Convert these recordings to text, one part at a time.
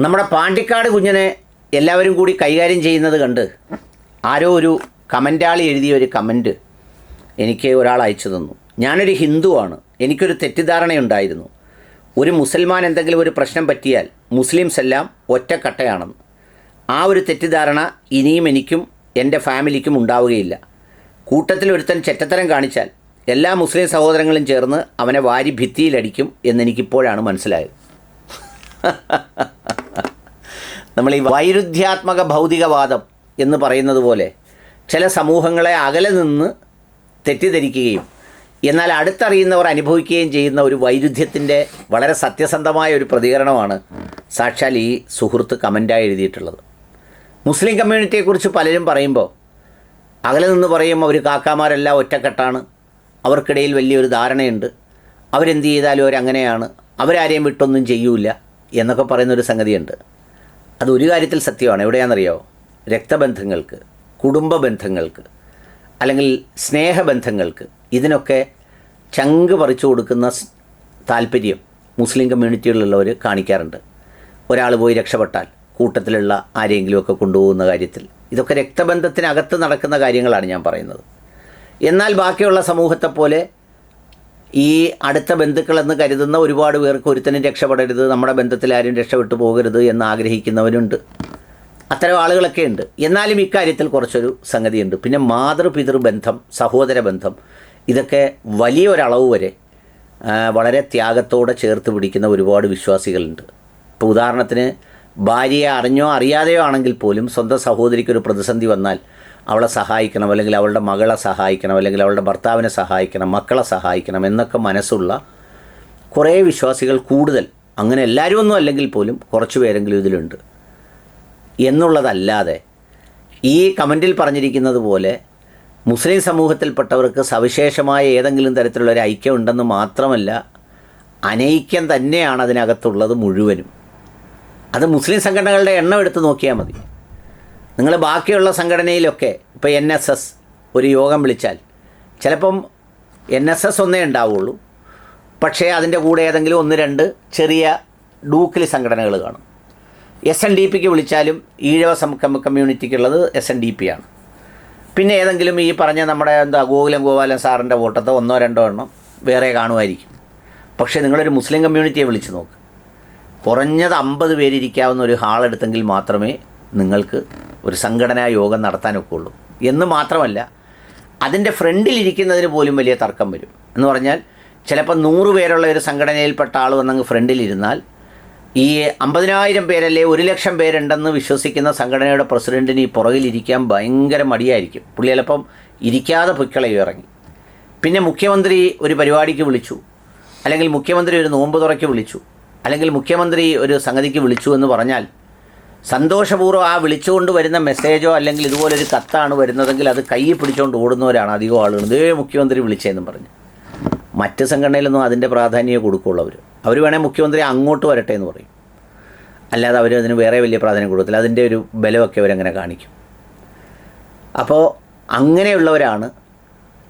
നമ്മുടെ പാണ്ടിക്കാട് കുഞ്ഞിനെ എല്ലാവരും കൂടി കൈകാര്യം ചെയ്യുന്നത് കണ്ട് ആരോ ഒരു കമൻ്റാളി എഴുതിയ ഒരു കമൻറ്റ് എനിക്ക് ഒരാൾ അയച്ചു തന്നു. ഞാനൊരു ഹിന്ദുവാണ്, എനിക്കൊരു തെറ്റിദ്ധാരണയുണ്ടായിരുന്നു, ഒരു മുസൽമാൻ എന്തെങ്കിലും ഒരു പ്രശ്നം പറ്റിയാൽ മുസ്ലിംസ് എല്ലാം ഒറ്റക്കട്ടയാണെന്ന്. ആ ഒരു തെറ്റിദ്ധാരണ ഇനിയും എനിക്കും എൻ്റെ ഫാമിലിക്കും ഉണ്ടാവുകയില്ല. കൂട്ടത്തിൽ ഒരുത്തൻ ചെറ്റത്തരം കാണിച്ചാൽ എല്ലാ മുസ്ലിം സഹോദരങ്ങളും ചേർന്ന് അവനെ വാരി ഭിത്തിയിലടിക്കും എന്നെനിക്കിപ്പോഴാണ് മനസ്സിലായത്. നമ്മൾ ഈ വൈരുദ്ധ്യാത്മക ഭൗതികവാദം എന്ന് പറയുന്നത് പോലെ ചില സമൂഹങ്ങളെ അകലെ നിന്ന് തെറ്റിദ്ധരിക്കുകയും എന്നാൽ അടുത്തറിയുന്നവർ അനുഭവിക്കുകയും ചെയ്യുന്ന ഒരു വൈരുദ്ധ്യത്തിൻ്റെ വളരെ സത്യസന്ധമായ ഒരു പ്രതികരണമാണ് സാക്ഷാൽ ഈ സുഹൃത്ത് കമൻ്റായി എഴുതിയിട്ടുള്ളത്. മുസ്ലിം കമ്മ്യൂണിറ്റിയെക്കുറിച്ച് പലരും പറയുമ്പോൾ അകലെ നിന്ന് പറയും അവർ കാക്കാമാരെല്ലാം ഒറ്റക്കെട്ടാണ്, അവർക്കിടയിൽ വലിയൊരു ധാരണയുണ്ട്, അവരെന്ത് ചെയ്താലും അവരങ്ങനെയാണ്, അവരാരെയും വിട്ടൊന്നും ചെയ്യൂല എന്നൊക്കെ പറയുന്നൊരു സംഗതിയുണ്ട്. അതൊരു കാര്യത്തിൽ സത്യമാണ്. എവിടെയാണെന്നറിയാമോ? രക്തബന്ധങ്ങൾക്ക്, കുടുംബ ബന്ധങ്ങൾക്ക്, അല്ലെങ്കിൽ സ്നേഹബന്ധങ്ങൾക്ക് ഇതിനൊക്കെ ചങ്ക് പറിച്ചു കൊടുക്കുന്ന താല്പര്യം മുസ്ലിം കമ്മ്യൂണിറ്റികളിലുള്ളവർ കാണിക്കാറുണ്ട്. ഒരാൾ പോയി രക്ഷപ്പെട്ടാൽ കൂട്ടത്തിലുള്ള ആരെങ്കിലുമൊക്കെ കൊണ്ടുപോകുന്ന കാര്യത്തിൽ ഇതൊക്കെ രക്തബന്ധത്തിനകത്ത് നടക്കുന്ന കാര്യങ്ങളാണ് ഞാൻ പറയുന്നത്. എന്നാൽ ബാക്കിയുള്ള സമൂഹത്തെ പോലെ ഈ അടുത്ത ബന്ധുക്കളെന്ന് കരുതുന്ന ഒരുപാട് പേർക്ക് ഒരുത്തനും രക്ഷപ്പെടരുത്, നമ്മുടെ ബന്ധത്തിൽ ആരും രക്ഷപ്പെട്ടു പോകരുത് എന്ന് ആഗ്രഹിക്കുന്നവരുണ്ട്. അത്തരം ആളുകളൊക്കെ ഉണ്ട്. എന്നാലും ഇക്കാര്യത്തിൽ കുറച്ചൊരു സംഗതിയുണ്ട്. പിന്നെ മാതൃപിതൃ ബന്ധം, സഹോദര ബന്ധം, ഇതൊക്കെ വലിയൊരളവ് വരെ വളരെ ത്യാഗത്തോടെ ചേർത്ത് പിടിക്കുന്ന ഒരുപാട് വിശ്വാസികളുണ്ട്. ഇപ്പോൾ ഉദാഹരണത്തിന് ഭാര്യയെ അറിഞ്ഞോ അറിയാതെയോ ആണെങ്കിൽ പോലും സ്വന്തം സഹോദരിക്കൊരു പ്രതിസന്ധി വന്നാൽ അവളെ സഹായിക്കണം, അല്ലെങ്കിൽ അവളുടെ മകളെ സഹായിക്കണം, അല്ലെങ്കിൽ അവളുടെ ഭർത്താവിനെ സഹായിക്കണം, മക്കളെ സഹായിക്കണം എന്നൊക്കെ മനസ്സുള്ള കുറേ വിശ്വാസികൾ, കൂടുതൽ അങ്ങനെ എല്ലാവരും ഒന്നും അല്ലെങ്കിൽ പോലും കുറച്ച് പേരെങ്കിലും ഇതിലുണ്ട് എന്നുള്ളതല്ലാതെ ഈ കമൻറ്റിൽ പറഞ്ഞിരിക്കുന്നത് പോലെ മുസ്ലിം സമൂഹത്തിൽപ്പെട്ടവർക്ക് സവിശേഷമായ ഏതെങ്കിലും തരത്തിലുള്ള ഒരു ഐക്യം ഉണ്ടെന്ന് മാത്രമല്ല, അനൈക്യം തന്നെയാണ് അതിനകത്തുള്ളത് മുഴുവനും. അത് മുസ്ലിം സംഘടനകളുടെ എണ്ണം എടുത്ത് നോക്കിയാൽ മതി. നിങ്ങൾ ബാക്കിയുള്ള സംഘടനയിലൊക്കെ ഇപ്പോൾ NSS ഒരു യോഗം വിളിച്ചാൽ ചിലപ്പം NSS ഒന്നേ ഉണ്ടാവുള്ളൂ, പക്ഷേ അതിൻ്റെ കൂടെ ഏതെങ്കിലും ഒന്ന് രണ്ട് ചെറിയ ഡൂക്കിലി സംഘടനകൾ കാണും. SNDPക്ക് വിളിച്ചാലും ഈഴവ കമ്മ്യൂണിറ്റിക്കുള്ളത് SNDP ആണ്. പിന്നെ ഏതെങ്കിലും ഈ പറഞ്ഞ നമ്മുടെ ഗോകുലൻ സാറിൻ്റെ വോട്ടത്തോ ഒന്നോ രണ്ടോ എണ്ണം വേറെ കാണുമായിരിക്കും. പക്ഷേ നിങ്ങളൊരു മുസ്ലിം കമ്മ്യൂണിറ്റിയെ വിളിച്ച് നോക്ക്, കുറഞ്ഞത് 50 പേരിരിക്കാവുന്ന ഒരു ഹാളെടുത്തെങ്കിൽ മാത്രമേ നിങ്ങൾക്ക് ഒരു സംഘടനാ യോഗം നടത്താനൊക്കെ ഉള്ളൂ. എന്ന് മാത്രമല്ല, അതിൻ്റെ ഫ്രണ്ടിലിരിക്കുന്നതിന് പോലും വലിയ തർക്കം വരും. എന്ന് പറഞ്ഞാൽ ചിലപ്പോൾ 100 പേരുള്ള ഒരു സംഘടനയിൽപ്പെട്ട ആൾ വന്നങ്ങ് ഫ്രണ്ടിലിരുന്നാൽ ഈ 50,000 പേരല്ലേ 1,00,000 പേരുണ്ടെന്ന് വിശ്വസിക്കുന്ന സംഘടനയുടെ പ്രസിഡൻറ്റിന് ഈ പുറകിലിരിക്കാൻ ഭയങ്കര മടിയായിരിക്കും. പുള്ളി ചിലപ്പം ഇരിക്കാതെ പൊയ്ക്കളയും ഇറങ്ങി. പിന്നെ മുഖ്യമന്ത്രി ഒരു പരിപാടിക്ക് വിളിച്ചു, അല്ലെങ്കിൽ മുഖ്യമന്ത്രി ഒരു നോമ്പ് തുറയ്ക്ക് വിളിച്ചു, അല്ലെങ്കിൽ മുഖ്യമന്ത്രി ഒരു സംഗതിക്ക് വിളിച്ചു എന്ന് പറഞ്ഞാൽ സന്തോഷപൂർവ്വം ആ വിളിച്ചുകൊണ്ട് വരുന്ന മെസ്സേജോ അല്ലെങ്കിൽ ഇതുപോലൊരു കത്താണ് വരുന്നതെങ്കിൽ അത് കൈ പിടിച്ചുകൊണ്ട് ഓടുന്നവരാണ് അധികം ആളുകൾ. ഇതേ മുഖ്യമന്ത്രി വിളിച്ചതെന്നും പറഞ്ഞ്. മറ്റ് സംഘടനയിലൊന്നും അതിൻ്റെ പ്രാധാന്യമേ കൊടുക്കുള്ളൂ. അവർ വേണേൽ മുഖ്യമന്ത്രി അങ്ങോട്ട് വരട്ടെ എന്ന് പറയും, അല്ലാതെ അവർ അതിന് വേറെ വലിയ പ്രാധാന്യം കൊടുത്തില്ല. അതിൻ്റെ ഒരു ബലമൊക്കെ അവരങ്ങനെ കാണിക്കും. അപ്പോൾ അങ്ങനെയുള്ളവരാണ്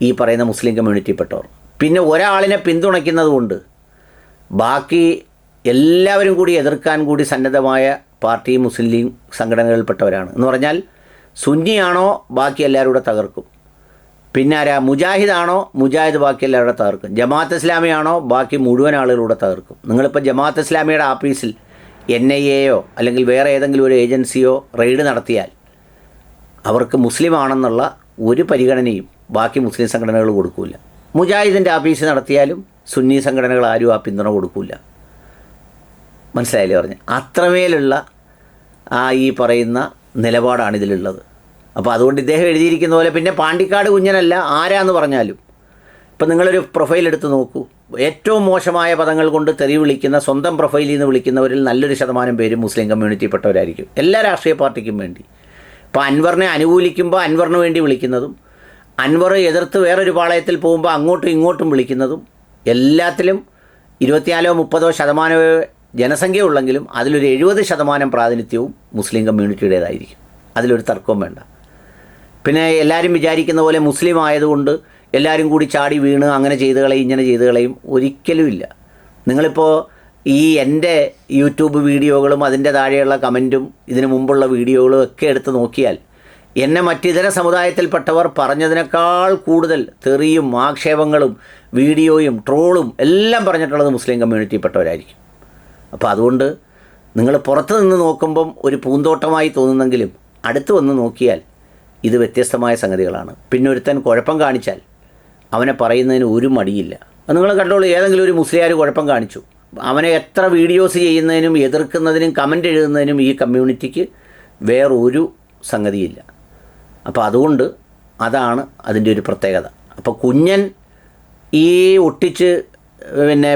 ഈ പറയുന്ന മുസ്ലിം കമ്മ്യൂണിറ്റിയിൽപ്പെട്ടവർ. പിന്നെ ഒരാളിനെ പിന്തുണയ്ക്കുന്നത് കൊണ്ട് ബാക്കി എല്ലാവരും കൂടി എതിർക്കാൻ കൂടി സന്നദ്ധമായ പാർട്ടി മുസ്ലിം ലീഗ് സംഘടനകളിൽപ്പെട്ടവരാണ്. എന്ന് പറഞ്ഞാൽ സുന്നിയാണോ ബാക്കി എല്ലാവരും കൂടെ തകർക്കും. പിന്നെ ആരാ? മുജാഹിദാണോ? മുജാഹിദ് ബാക്കി എല്ലാവരും കൂടെ തകർക്കും. ജമാഅത്ത് ഇസ്ലാമിയാണോ? ബാക്കി മുഴുവൻ ആളുകളുടെ തകർക്കും. നിങ്ങളിപ്പോൾ ജമാഅത്ത് ഇസ്ലാമിയുടെ ആഫീസിൽ NIAയോ അല്ലെങ്കിൽ വേറെ ഏതെങ്കിലും ഒരു ഏജൻസിയോ റെയ്ഡ് നടത്തിയാൽ അവർക്ക് മുസ്ലിം ആണെന്നുള്ള ഒരു പരിഗണനയും ബാക്കി മുസ്ലിം സംഘടനകൾ കൊടുക്കില്ല. മുജാഹിദിൻ്റെ ആഫീസ് നടത്തിയാലും സുന്നി സംഘടനകൾ ആരും ആ പിന്തുണ കൊടുക്കില്ല. മനസ്സിലായില്ലേ പറഞ്ഞ്? അത്രമേലുള്ള ഈ പറയുന്ന നിലപാടാണ് ഇതിലുള്ളത്. അപ്പോൾ അതുകൊണ്ട് ഇദ്ദേഹം എഴുതിയിരിക്കുന്ന പോലെ പിന്നെ പാണ്ടിക്കാട് കുഞ്ഞനല്ല ആരാന്ന് പറഞ്ഞാലും ഇപ്പം നിങ്ങളൊരു പ്രൊഫൈൽ എടുത്ത് നോക്കൂ, ഏറ്റവും മോശമായ പദങ്ങൾ കൊണ്ട് തെറി വിളിക്കുന്ന, സ്വന്തം പ്രൊഫൈലിൽ നിന്ന് വിളിക്കുന്നവരിൽ നല്ലൊരു ശതമാനം പേര് മുസ്ലിം കമ്മ്യൂണിറ്റിയിൽപ്പെട്ടവരായിരിക്കും, എല്ലാ രാഷ്ട്രീയ പാർട്ടിക്കും വേണ്ടി. ഇപ്പോൾ അൻവറിനെ അനുകൂലിക്കുമ്പോൾ അൻവറിന് വേണ്ടി വിളിക്കുന്നതും, അൻവർ എതിർത്ത് വേറൊരു പാളയത്തിൽ പോകുമ്പോൾ അങ്ങോട്ടും ഇങ്ങോട്ടും വിളിക്കുന്നതും, എല്ലാത്തിലും 24-30% ജനസംഖ്യ ഉള്ളെങ്കിലും അതിലൊരു 70% പ്രാതിനിധ്യവും മുസ്ലിം കമ്മ്യൂണിറ്റിയുടേതായിരിക്കും. അതിലൊരു തർക്കവും വേണ്ട. പിന്നെ എല്ലാവരും വിചാരിക്കുന്ന പോലെ മുസ്ലിം ആയതുകൊണ്ട് എല്ലാവരും കൂടി ചാടി വീണ് അങ്ങനെ ചെയ്ത് കളയും ഇങ്ങനെ ചെയ്ത് കളയും ഒരിക്കലുമില്ല. നിങ്ങളിപ്പോൾ ഈ എൻ്റെ യൂട്യൂബ് വീഡിയോകളും അതിൻ്റെ താഴെയുള്ള കമൻറ്റും ഇതിനു മുമ്പുള്ള വീഡിയോകളും ഒക്കെ എടുത്ത് നോക്കിയാൽ എന്നെ മറ്റിതര സമുദായത്തിൽപ്പെട്ടവർ പറഞ്ഞതിനേക്കാൾ കൂടുതൽ തെറിയും ആക്ഷേപങ്ങളും വീഡിയോയും ട്രോളും എല്ലാം പറഞ്ഞിട്ടുള്ളത് മുസ്ലിം കമ്മ്യൂണിറ്റിയിൽപ്പെട്ടവരായിരിക്കും. അപ്പോൾ അതുകൊണ്ട് നിങ്ങൾ പുറത്ത് നിന്ന് നോക്കുമ്പം ഒരു പൂന്തോട്ടമായി തോന്നുന്നെങ്കിലും അടുത്ത് വന്ന് നോക്കിയാൽ ഇത് വ്യത്യസ്തമായ സംഗതികളാണ്. പിന്നെ ഒരുത്തൻ കുഴപ്പം കാണിച്ചാൽ അവനെ പറയുന്നതിന് ഒരു മടിയില്ല. അത് നിങ്ങൾ കണ്ടോളൂ, ഏതെങ്കിലും ഒരു മുസ്ലിയാർ കുഴപ്പം കാണിച്ചു, അവനെ എത്ര വീഡിയോസ് ചെയ്യുന്നതിനും എതിർക്കുന്നതിനും കമൻ്റ് എഴുതുന്നതിനും ഈ കമ്മ്യൂണിറ്റിക്ക് വേറൊരു സംഗതിയില്ല. അപ്പോൾ അതുകൊണ്ട് അതാണ് അതിൻ്റെ ഒരു പ്രത്യേകത. അപ്പോൾ കുഞ്ഞൻ ഈ ഒട്ടിച്ച്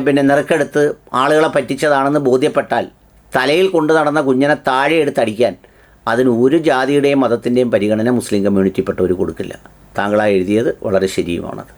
പിന്നെ നിറക്കെടുത്ത് ആളുകളെ പറ്റിച്ചതാണെന്ന് ബോധ്യപ്പെട്ടാൽ തലയിൽ കൊണ്ടു നടന്ന കുഞ്ഞനെ താഴെ എടുത്തടിക്കാൻ അതിന് ഒരു ജാതിയുടെയും മതത്തിൻ്റെയും പരിഗണന മുസ്ലിം കമ്മ്യൂണിറ്റിപ്പെട്ടവർ കൊടുക്കില്ല. താങ്കളായി എഴുതിയത് വളരെ ശരിയുമാണത്.